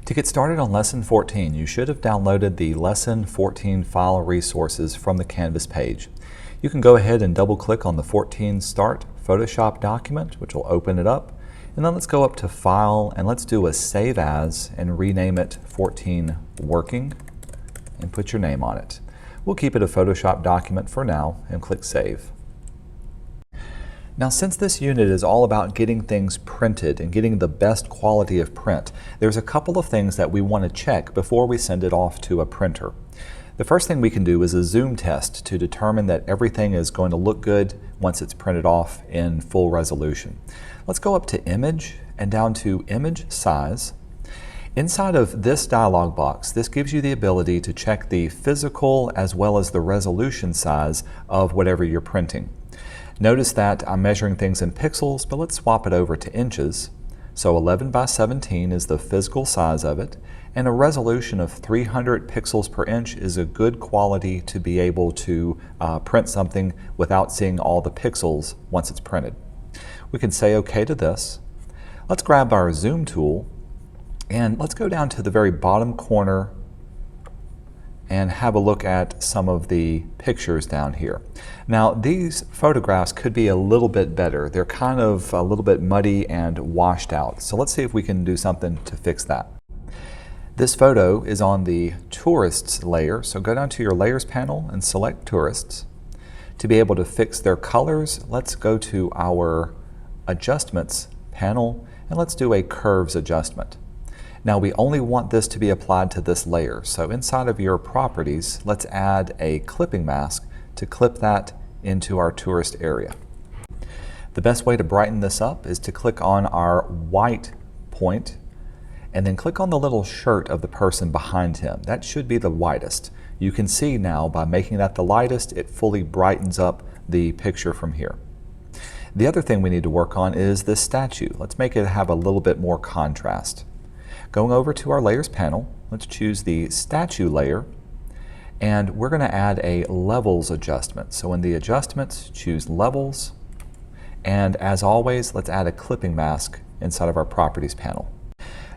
To get started on Lesson 14, you should have downloaded the Lesson 14 file resources from the Canvas page. You can go ahead and double-click on the 14 Start Photoshop document, which will open it up. And then let's go up to File, and let's do a Save As and rename it 14 Working, and put your name on it. We'll keep it a Photoshop document for now, and click Save. Now, since this unit is all about getting things printed and getting the best quality of print, there's a couple of things that we want to check before we send it off to a printer. The first thing we can do is a zoom test to determine that everything is going to look good once it's printed off in full resolution. Let's go up to Image and down to Image Size. Inside of this dialog box, this gives you the ability to check the physical as well as the resolution size of whatever you're printing. Notice that I'm measuring things in pixels, but let's swap it over to inches. So 11 by 17 is the physical size of it, and a resolution of 300 pixels per inch is a good quality to be able to print something without seeing all the pixels once it's printed. We can say OK to this. Let's grab our zoom tool, and let's go down to the very bottom corner and have a look at some of the pictures down here. Now, these photographs could be a little bit better. They're kind of a little bit muddy and washed out. So let's see if we can do something to fix that. This photo is on the Tourists layer, so go down to your Layers panel and select Tourists. To be able to fix their colors, let's go to our Adjustments panel and let's do a Curves adjustment. Now, we only want this to be applied to this layer, so inside of your properties, let's add a clipping mask to clip that into our tourist area. The best way to brighten this up is to click on our white point and then click on the little shirt of the person behind him. That should be the whitest. You can see now by making that the lightest, it fully brightens up the picture from here. The other thing we need to work on is this statue. Let's make it have a little bit more contrast. Going over to our Layers panel, let's choose the Statue layer, and we're going to add a Levels adjustment. So in the Adjustments, choose Levels, and as always, let's add a clipping mask inside of our Properties panel.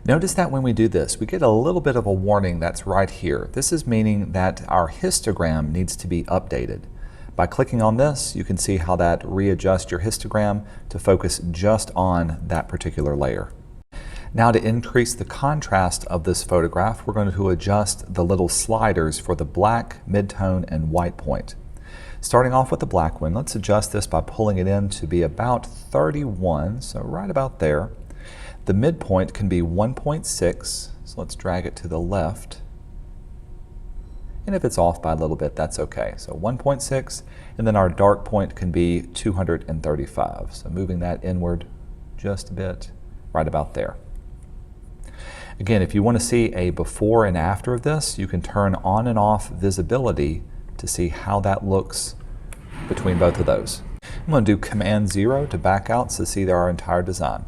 Notice that when we do this, we get a little bit of a warning that's right here. This is meaning that our histogram needs to be updated. By clicking on this, you can see how that readjusts your histogram to focus just on that particular layer. Now, to increase the contrast of this photograph, we're going to adjust the little sliders for the black, midtone, and white point. Starting off with the black one, let's adjust this by pulling it in to be about 31, so right about there. The midpoint can be 1.6, so let's drag it to the left. And if it's off by a little bit, that's okay. So 1.6, and then our dark point can be 235. So moving that inward just a bit, right about there. Again, if you want to see a before and after of this, you can turn on and off visibility to see how that looks between both of those. I'm going to do Command 0 to back out to see our entire design.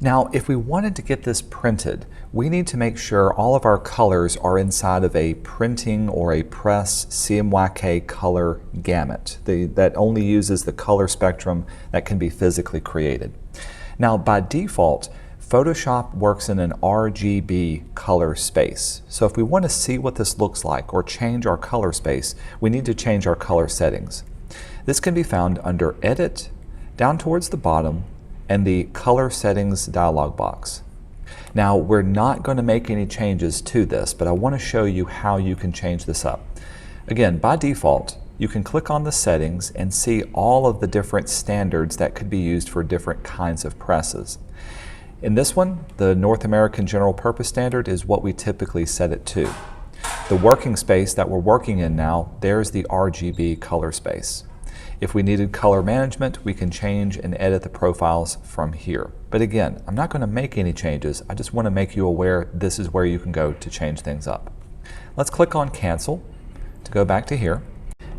Now, if we wanted to get this printed, we need to make sure all of our colors are inside of a printing or a press CMYK color gamut that only uses the color spectrum that can be physically created. Now, by default, Photoshop works in an RGB color space. So if we want to see what this looks like or change our color space, we need to change our color settings. This can be found under Edit, down towards the bottom, and the Color Settings dialog box. Now, we're not going to make any changes to this, but I want to show you how you can change this up. Again, by default, you can click on the settings and see all of the different standards that could be used for different kinds of presses. In this one, the North American General Purpose Standard is what we typically set it to. The working space that we're working in now, there's the RGB color space. If we needed color management, we can change and edit the profiles from here. But again, I'm not going to make any changes. I just want to make you aware this is where you can go to change things up. Let's click on Cancel to go back to here.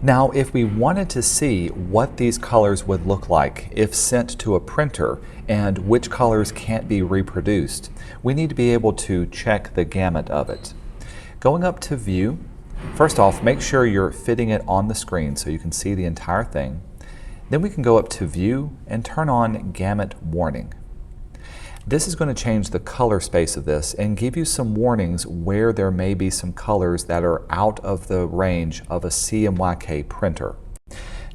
Now, if we wanted to see what these colors would look like if sent to a printer and which colors can't be reproduced, we need to be able to check the gamut of it. Going up to View, first off, make sure you're fitting it on the screen so you can see the entire thing. Then we can go up to View and turn on Gamut Warning. This is going to change the color space of this and give you some warnings where there may be some colors that are out of the range of a CMYK printer.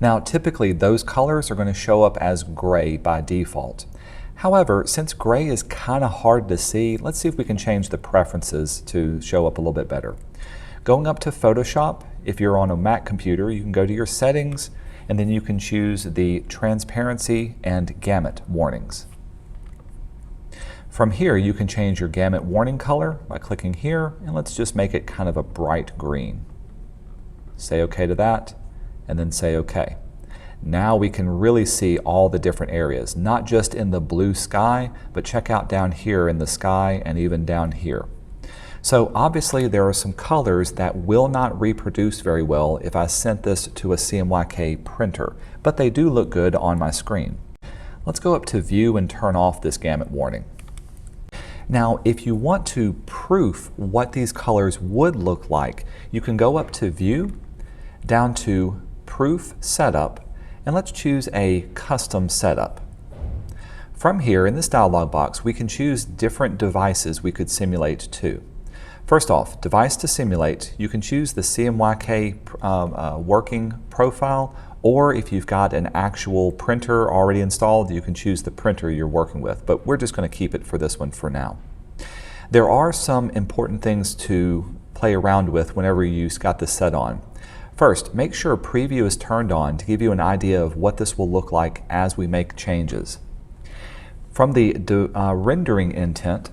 Now, typically those colors are going to show up as gray by default. However, since gray is kind of hard to see, let's see if we can change the preferences to show up a little bit better. Going up to Photoshop, if you're on a Mac computer, you can go to your settings and then you can choose the transparency and gamut warnings. From here, you can change your gamut warning color by clicking here, and let's just make it kind of a bright green. Say OK to that, and then say OK. Now we can really see all the different areas, not just in the blue sky, but check out down here in the sky and even down here. So obviously there are some colors that will not reproduce very well if I sent this to a CMYK printer, but they do look good on my screen. Let's go up to View and turn off this gamut warning. Now, if you want to proof what these colors would look like, you can go up to View, down to Proof Setup, and let's choose a custom setup. From here, in this dialog box, we can choose different devices we could simulate to. First off, device to simulate, you can choose the CMYK working profile, or if you've got an actual printer already installed, you can choose the printer you're working with, but we're just going to keep it for this one for now. There are some important things to play around with whenever you've got this set on. First, make sure Preview is turned on to give you an idea of what this will look like as we make changes. From the rendering intent,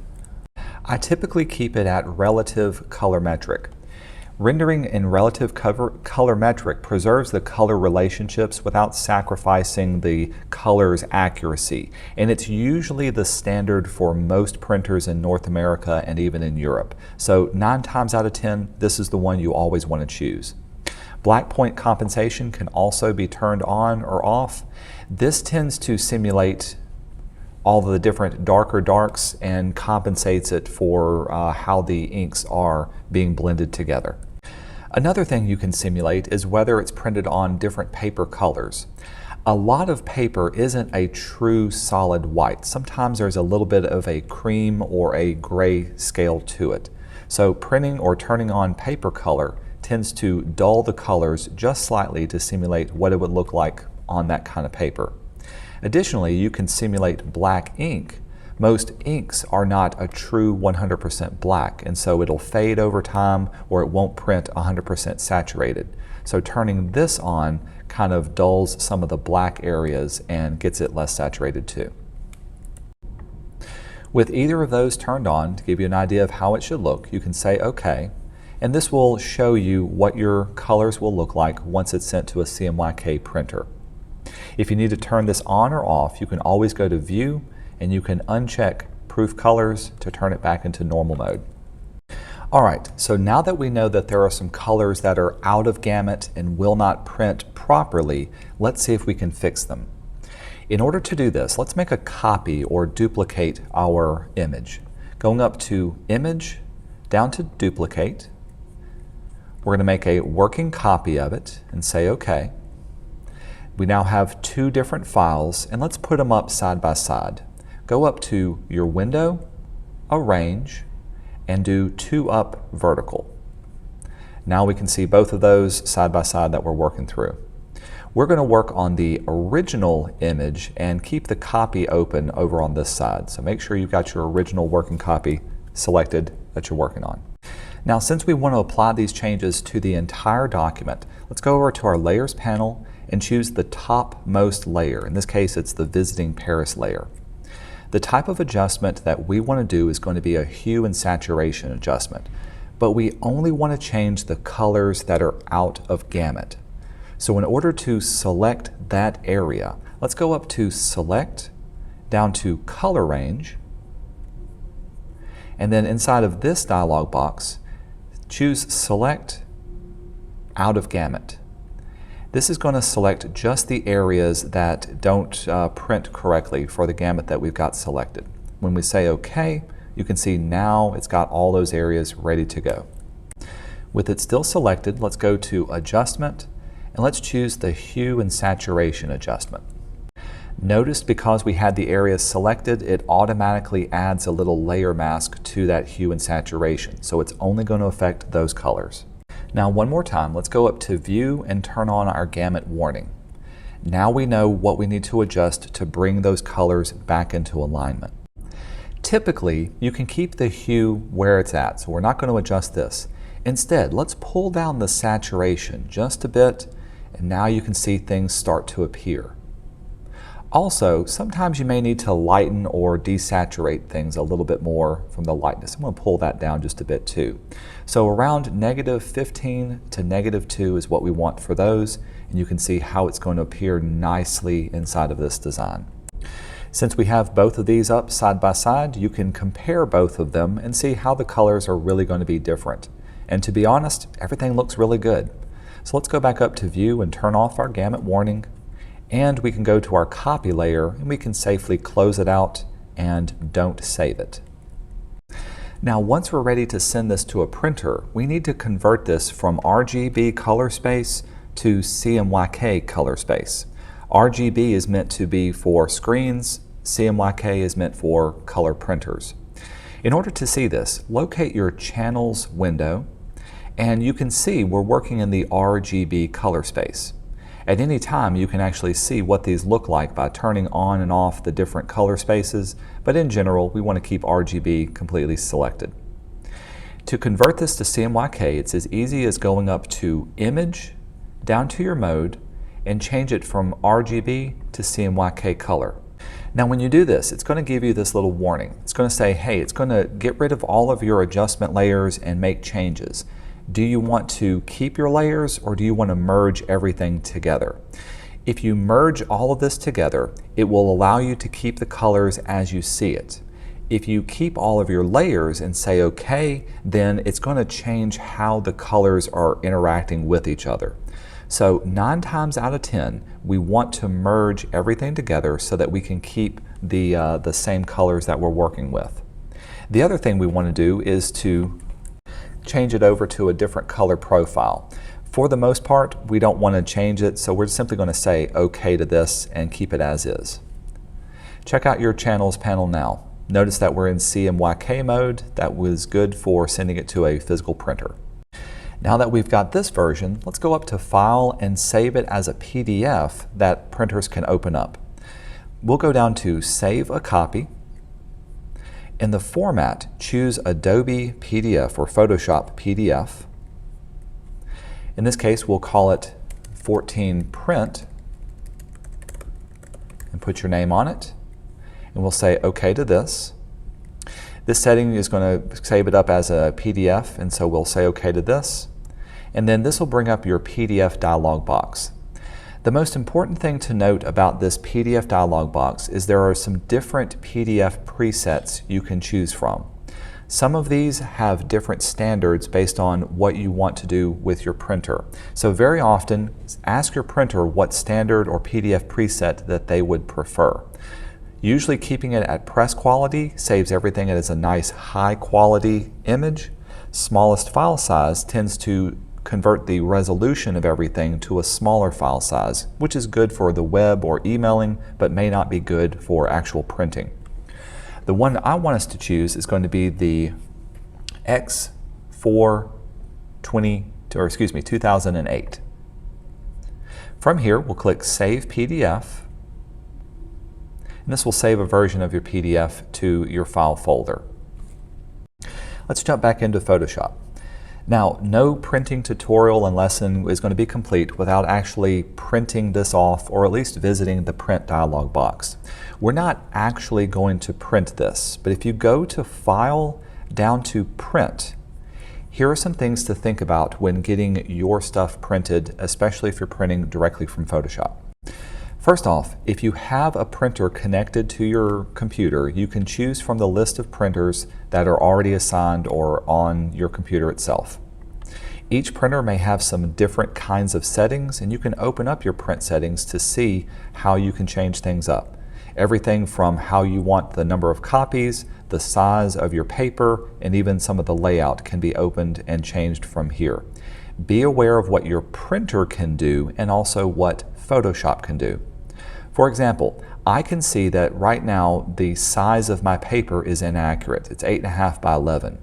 I typically keep it at relative color metric. Rendering in relative color metric preserves the color relationships without sacrificing the color's accuracy, and it's usually the standard for most printers in North America and even in Europe. So 9 times out of 10, this is the one you always want to choose. Black point compensation can also be turned on or off. This tends to simulate all the different darker darks and compensates it for how the inks are being blended together. Another thing you can simulate is whether it's printed on different paper colors. A lot of paper isn't a true solid white. Sometimes there's a little bit of a cream or a gray scale to it. So printing or turning on paper color tends to dull the colors just slightly to simulate what it would look like on that kind of paper. Additionally, you can simulate black ink. Most inks are not a true 100% black, and so it'll fade over time or it won't print 100% saturated. So turning this on kind of dulls some of the black areas and gets it less saturated too. With either of those turned on, to give you an idea of how it should look, you can say OK, and this will show you what your colors will look like once it's sent to a CMYK printer. If you need to turn this on or off, you can always go to View and you can uncheck Proof Colors to turn it back into normal mode. Alright, so now that we know that there are some colors that are out of gamut and will not print properly, let's see if we can fix them. In order to do this, let's make a copy or duplicate our image. Going up to Image, down to Duplicate, we're going to make a working copy of it and say OK. We now have 2 different files, and let's put them up side by side. Go up to your window, Arrange, and do 2 up vertical. Now we can see both of those side by side that we're working through. We're going to work on the original image and keep the copy open over on this side. So make sure you've got your original working copy selected that you're working on. Now, since we want to apply these changes to the entire document, let's go over to our Layers panel and choose the topmost layer. In this case, it's the Visiting Paris layer. The type of adjustment that we want to do is going to be a hue and saturation adjustment, but we only want to change the colors that are out of gamut. So in order to select that area, let's go up to Select, down to Color Range, and then inside of this dialog box, choose Select Out of Gamut. This is going to select just the areas that don't print correctly for the gamut that we've got selected. When we say OK, you can see now it's got all those areas ready to go. With it still selected, let's go to Adjustment, and let's choose the Hue and Saturation adjustment. Notice because we had the areas selected, it automatically adds a little layer mask to that hue and saturation, so it's only going to affect those colors. Now one more time, let's go up to View and turn on our gamut warning. Now we know what we need to adjust to bring those colors back into alignment. Typically, you can keep the hue where it's at, so we're not going to adjust this. Instead, let's pull down the saturation just a bit, and now you can see things start to appear. Also, sometimes you may need to lighten or desaturate things a little bit more from the lightness. I'm going to pull that down just a bit too. So around -15 to -2 is what we want for those, and you can see how it's going to appear nicely inside of this design. Since we have both of these up side by side, you can compare both of them and see how the colors are really going to be different. And to be honest, everything looks really good. So let's go back up to View and turn off our gamut warning. And we can go to our copy layer and we can safely close it out and don't save it. Now once we're ready to send this to a printer, we need to convert this from RGB color space to CMYK color space. RGB is meant to be for screens, CMYK is meant for color printers. In order to see this, locate your channels window and you can see we're working in the RGB color space. At any time, you can actually see what these look like by turning on and off the different color spaces, but in general, we want to keep RGB completely selected. To convert this to CMYK, it's as easy as going up to Image, down to your mode, and change it from RGB to CMYK color. Now when you do this, it's going to give you this little warning. It's going to say, hey, it's going to get rid of all of your adjustment layers and make changes. Do you want to keep your layers or do you want to merge everything together? If you merge all of this together, it will allow you to keep the colors as you see it. If you keep all of your layers and say OK, then it's going to change how the colors are interacting with each other. So 9 times out of 10, we want to merge everything together so that we can keep the same colors that we're working with. The other thing we want to do is to change it over to a different color profile. For the most part, we don't want to change it, so we're simply going to say OK to this and keep it as is. Check out your channels panel now. Notice that we're in CMYK mode. That was good for sending it to a physical printer. Now that we've got this version, let's go up to File and save it as a PDF that printers can open up. We'll go down to Save a Copy. In the format, choose Adobe PDF or Photoshop PDF. In this case, we'll call it 14 Print and put your name on it. And we'll say OK to this. This setting is going to save it up as a PDF, and so we'll say OK to this. And then this will bring up your PDF dialog box. The most important thing to note about this PDF dialog box is there are some different PDF presets you can choose from. Some of these have different standards based on what you want to do with your printer. So very often, ask your printer what standard or PDF preset that they would prefer. Usually keeping it at press quality saves everything as a nice high quality image. Smallest file size tends to convert the resolution of everything to a smaller file size, which is good for the web or emailing, but may not be good for actual printing. The one I want us to choose is going to be the X42008. From here, we'll click Save PDF, and this will save a version of your PDF to your file folder. Let's jump back into Photoshop. Now, no printing tutorial and lesson is going to be complete without actually printing this off or at least visiting the print dialog box. We're not actually going to print this, but if you go to File, down to Print, here are some things to think about when getting your stuff printed, especially if you're printing directly from Photoshop. First off, if you have a printer connected to your computer, you can choose from the list of printers that are already assigned or on your computer itself. Each printer may have some different kinds of settings, and you can open up your print settings to see how you can change things up. Everything from how you want the number of copies, the size of your paper, and even some of the layout can be opened and changed from here. Be aware of what your printer can do and also what Photoshop can do. For example, I can see that right now the size of my paper is inaccurate. It's 8.5 by 11.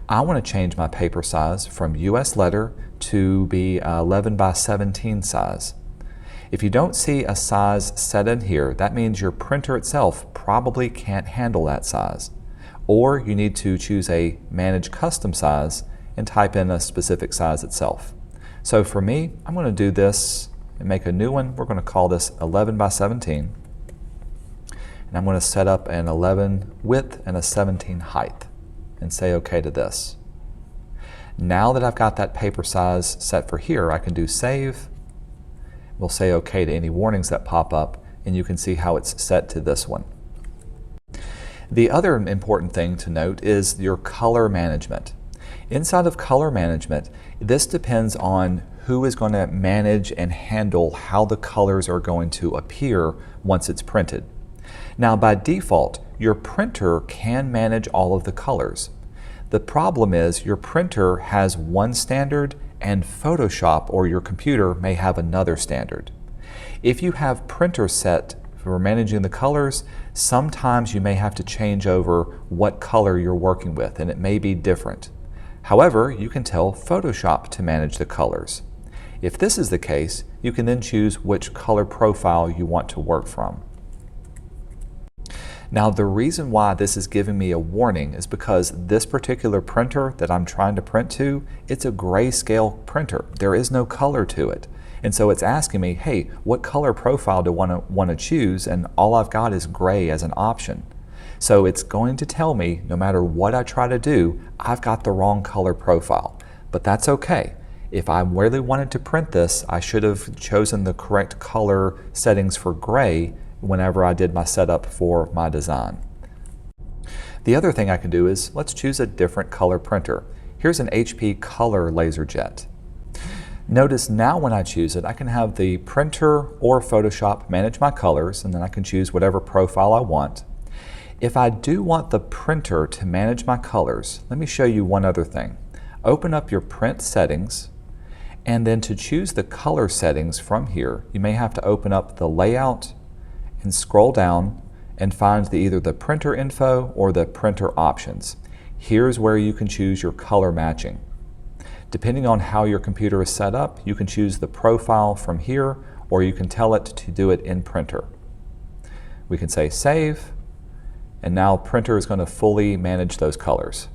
I want to change my paper size from US letter to be 11 by 17 size. If you don't see a size set in here, that means your printer itself probably can't handle that size. Or you need to choose a Manage Custom Size and type in a specific size itself. So for me, I'm going to do this and make a new one. We're going to call this 11 by 17. And I'm going to set up an 11 width and a 17 height and say OK to this. Now that I've got that paper size set for here, I can do Save. We'll say OK to any warnings that pop up, and you can see how it's set to this one. The other important thing to note is your color management. Inside of color management, this depends on who is going to manage and handle how the colors are going to appear once it's printed. Now, by default, your printer can manage all of the colors. The problem is your printer has one standard and Photoshop or your computer may have another standard. If you have printer set for managing the colors, sometimes you may have to change over what color you're working with, and it may be different. However, you can tell Photoshop to manage the colors. If this is the case, you can then choose which color profile you want to work from. Now, the reason why this is giving me a warning is because this particular printer that I'm trying to print to, it's a grayscale printer. There is no color to it. And so it's asking me, hey, what color profile do I want to choose? And all I've got is gray as an option. So it's going to tell me, no matter what I try to do, I've got the wrong color profile. But that's okay. If I really wanted to print this, I should have chosen the correct color settings for gray whenever I did my setup for my design. The other thing I can do is, let's choose a different color printer. Here's an HP Color LaserJet. Notice now when I choose it, I can have the printer or Photoshop manage my colors, and then I can choose whatever profile I want. If I do want the printer to manage my colors, let me show you one other thing. Open up your print settings, and then to choose the color settings from here, you may have to open up the layout and scroll down and find either the printer info or the printer options. Here's where you can choose your color matching. Depending on how your computer is set up, you can choose the profile from here, or you can tell it to do it in printer. We can say Save, and now printer is going to fully manage those colors.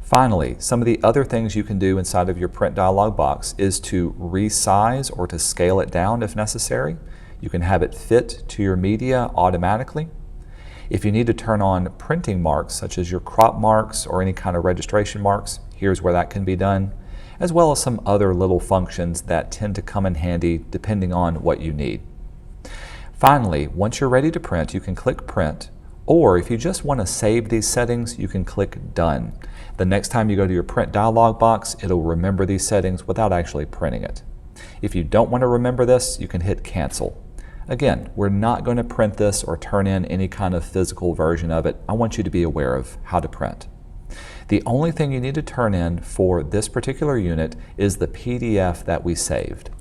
Finally, some of the other things you can do inside of your print dialog box is to resize or to scale it down if necessary. You can have it fit to your media automatically. If you need to turn on printing marks, such as your crop marks or any kind of registration marks, here's where that can be done, as well as some other little functions that tend to come in handy depending on what you need. Finally, once you're ready to print, you can click Print, or if you just want to save these settings, you can click Done. The next time you go to your print dialog box, it'll remember these settings without actually printing it. If you don't want to remember this, you can hit Cancel. Again, we're not going to print this or turn in any kind of physical version of it. I want you to be aware of how to print. The only thing you need to turn in for this particular unit is the PDF that we saved.